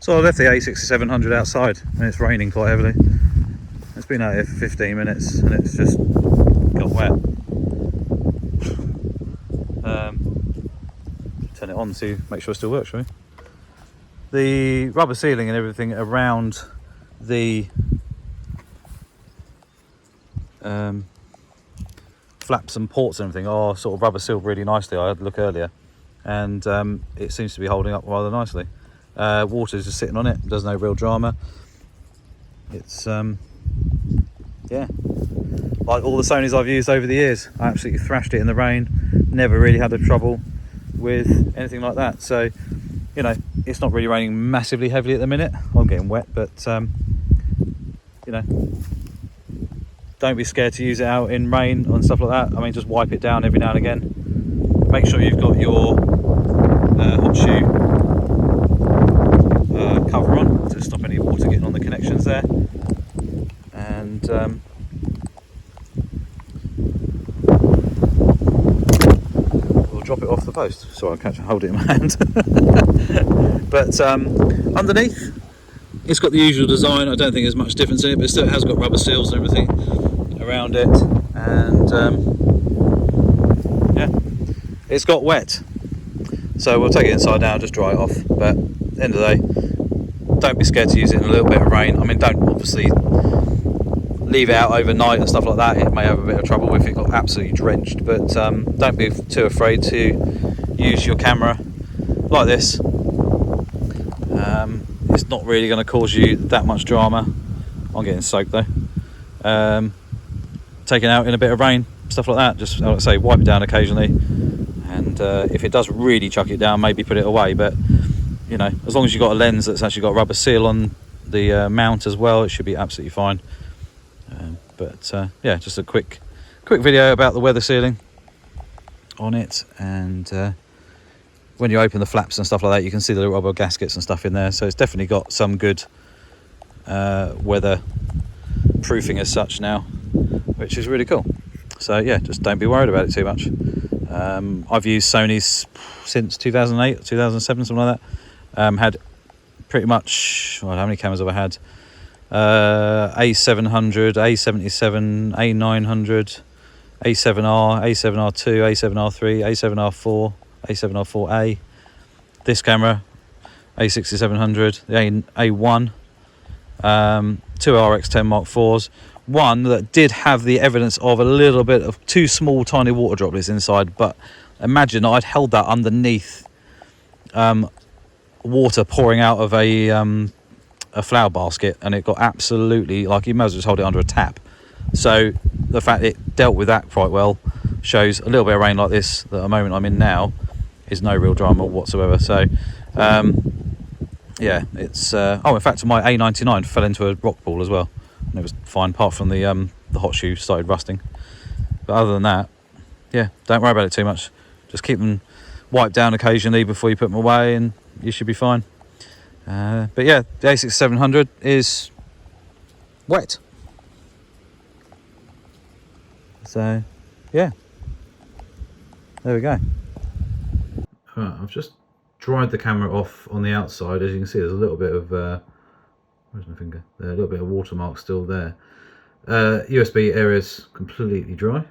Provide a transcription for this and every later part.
So I left the A6700 outside and it's raining quite heavily. It's been out here for 15 minutes and it's just got wet. Turn it on to make sure it still works, shall we? The rubber sealing and everything around the flaps and ports and everything are sort of rubber sealed really nicely. I had a look earlier and it seems to be holding up rather nicely. Water's just sitting on it, there's no real drama. It's yeah, like all the Sonys I've used over the years. I absolutely thrashed it in the rain, never really had a trouble with anything like that. So, you know, it's not really raining massively heavily at the minute. I'm getting wet, but you know, don't be scared to use it out in rain and stuff like that. I mean, just wipe it down every now and again. Make sure you've got your hot shoe cover on to stop any water getting on the connections there. And we'll drop it off the post. Sorry, I can't hold it in my hand. But underneath, it's got the usual design. I don't think there's much difference in it, but it still has got rubber seals and everything around it. And yeah, it's got wet. So we'll take it inside now, just dry it off. But at the end of the day, don't be scared to use it in a little bit of rain. I mean, don't obviously leave it out overnight and stuff like that. It may have a bit of trouble if it got absolutely drenched, but don't be too afraid to use your camera like this. It's not really going to cause you that much drama. I'm getting soaked though. Taking out in a bit of rain, stuff like that, just like I say, wipe it down occasionally, and if it does really chuck it down, maybe put it away. But you know, as long as you've got a lens that's actually got a rubber seal on the mount as well, it should be absolutely fine. But yeah, just a quick video about the weather sealing on it. And when you open the flaps and stuff like that, you can see the little rubber gaskets and stuff in there, so it's definitely got some good weather proofing as such now, which is really cool. So yeah, just don't be worried about it too much. I've used Sony's since 2008 2007, something like that. Had pretty much, well, how many cameras have I had? A700, A77, A900, A7R, A7R2, A7R3, A7R4, A7R4A. This camera, A6700, the A1, two RX10 Mark IVs. One that did have the evidence of a little bit of two small tiny water droplets inside, but imagine I'd held that underneath water pouring out of a flower basket, and it got absolutely, like, you may as well just hold it under a tap. So the fact it dealt with that quite well shows a little bit of rain like this, that the moment I'm in now, is no real drama whatsoever. So yeah, it's oh, in fact my A99 fell into a rock pool as well, and it was fine, apart from the hot shoe started rusting. But other than that, yeah, don't worry about it too much. Just keep them wiped down occasionally before you put them away, and you should be fine. But yeah, the A6700 is wet. So yeah, there we go. Right, I've just dried the camera off on the outside. As you can see, there's a little bit of where's my finger? There, a little bit of watermark still there. USB area's completely dry.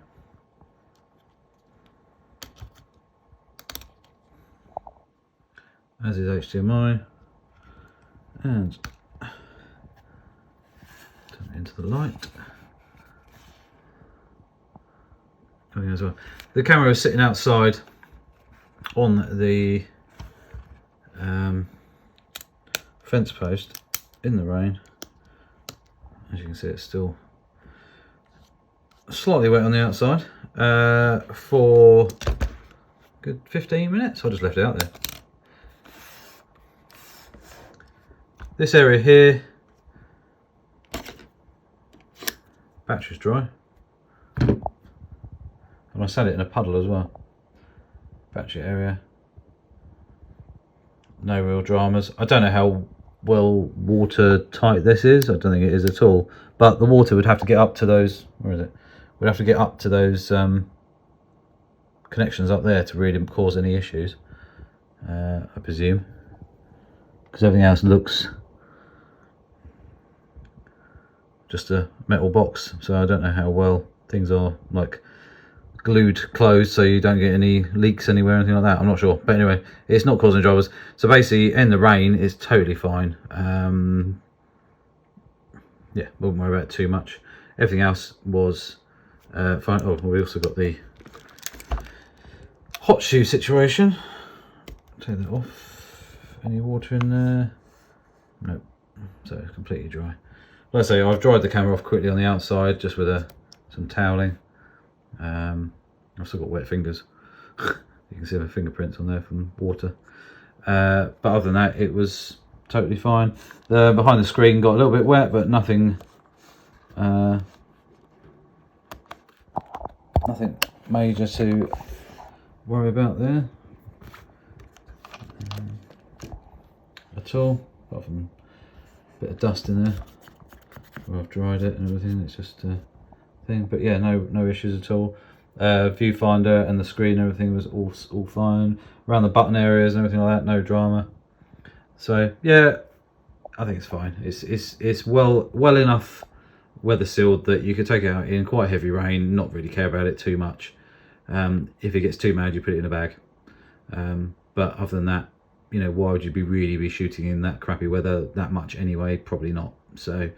As is HDMI. And turn it into the light. Coming as well. The camera is sitting outside on the fence post in the rain. As you can see, it's still slightly wet on the outside for a good 15 minutes. I just left it out there. This area here, battery's dry, and I sat it in a puddle as well. Battery area, no real dramas. I don't know how well watertight this is. I don't think it is at all, but the water would have to get up to those, where is it? Would have to get up to those connections up there to really cause any issues, I presume. because everything else looks just a metal box. So I don't know how well things are like glued closed so you don't get any leaks anywhere or anything like that. I'm not sure, but anyway, it's not causing troubles. So basically in the rain it's totally fine. Yeah, won't worry about it too much. Everything else was fine. Oh, we also got the hot shoe situation. Take that off. Any water in there? Nope. So it's completely dry. Like I say, I've dried the camera off quickly on the outside just with some toweling. I've still got wet fingers. You can see the fingerprints on there from water. But other than that, it was totally fine. The behind the screen got a little bit wet, but nothing nothing major to worry about there at all, apart from a bit of dust in there where I've dried it and everything. It's just a thing, but yeah, no issues at all. Viewfinder and the screen, everything was all fine. Around the button areas and everything like that, no drama. So yeah, I think it's fine. It's well enough weather sealed that you could take it out in quite heavy rain, not really care about it too much. If it gets too mad, you put it in a bag. But other than that, you know, why would you really be shooting in that crappy weather that much anyway? Probably not. So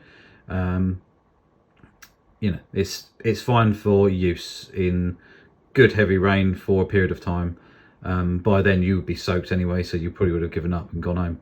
you know, it's fine for use in good heavy rain for a period of time. By then you would be soaked anyway, so you probably would have given up and gone home.